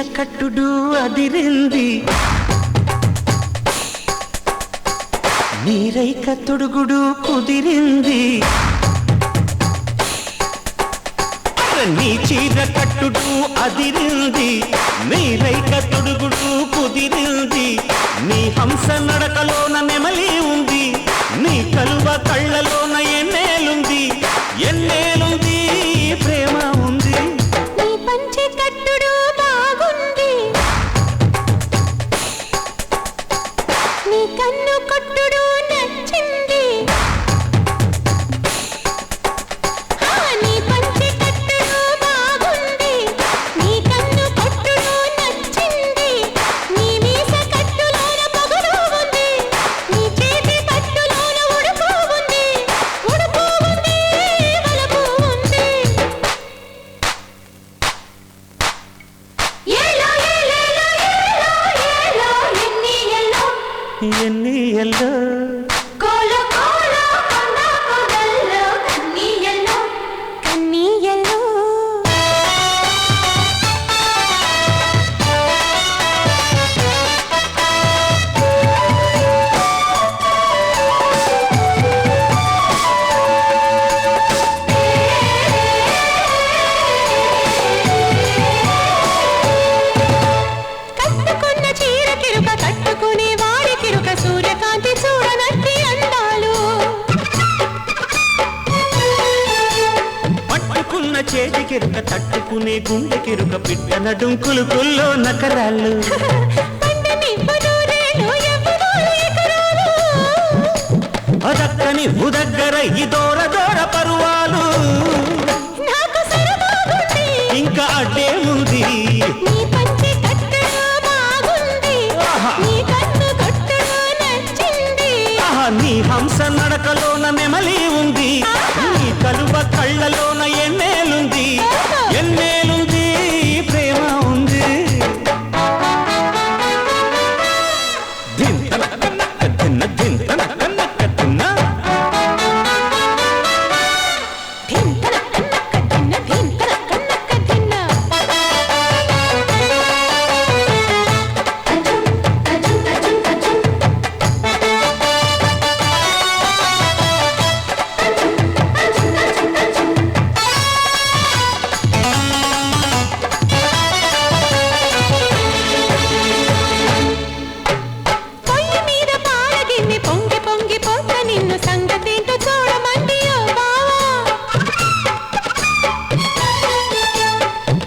కట్టుడు అదిరింది నీ రైక తొడుగుడు కుదిరింది నీ చీర కట్టుడు అదిరింది నీ రైక తొడుగుడు కుదిరింది నీ హంస నడకలోన నెమలి ఉంది నీ కలువ కళ్ళలోన ఎన్నేలుంది ఎన్నేలుంది ప్రేమ ఉంది నీ పంచె కట్టుడు బాగుంది నీ కన్ను కొట్టుడు నచ్చింది నీ పంచె కట్టుడు బాగుంది నీ కన్ను కొట్టుడు నచ్చింది నీ మీస కట్టులోన పొగరు ఉంది నీ చేతి పట్టులోన ఉడుపు ఉంది ఉడుపు ఉంది వలపు ఉంది ఏలో ఏలేలో ఏలో ఎన్ని ఎల్లో ఎన్ని ఎల్లో కోలో కోలో కొండ కొడల్లో కన్ని ఎల్లో కన్ని ఎల్లో కట్టుకున్న చీర కిరుక కట్టుకునే వాడి కిరుక సూర్యకాంతి చూడనట్టి అందాలు పట్టుకున్న చేతి కిరుక తట్టుకునే గుండె కిరుక పిట్ట నడుంకులు కుల్లో నకరాలు పండని పదూరేలు ఎవ్వరాలు ఎకరాలు అదక్కని ఉదగ్గర ఈ దూర దూర పరువాలు నాకు సరదాగుంది ఇంకా అడ్డే ఉంది నీ పంచె కట్టుడు బాగుంది నీ కన్ను కొట్టుడు నచ్చింది నీ హంస నడకలోన నెమలి ఉంది నీ కలువ కళ్ళలోన ఎన్నేలుంది ఎన్నేలుంది ప్రేమ ఉంది ధింతన కన్నక్క తిన్న ధింతన కన్నక్క తిన్న ధింతన కన్నక్క తిన్న ధింతన కన్నక్క తిన్న అజం అజం అజం పొయ్యి మీద పాలగిన్ని పొంగి పొంగి పోత నిన్ను సంగతేంటో చూడమంది ఓ బావా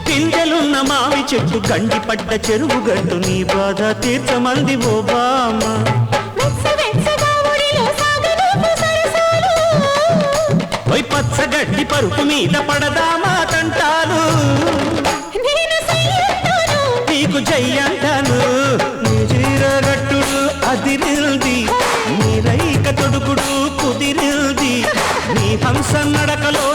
పిందెలున్న మావి చెట్టు గండి పడ్డ చెరువు గట్టు నీ బాధ తీర్చమంది ఓ బామ్మ వెచ్చ వెచ్చగా ఊరిలో సాగలోపు సరసాలు ఓయ్ పచ్చగడ్డి పరుపు మీద పడదామా తంటాలు నేను సయ్యంటాను నీకు జయ్యంటాను నీ చీరగట్టుడు అదిరింది నీ రైక తొడుగుడు కుదిరింది నీ హంస నడకలో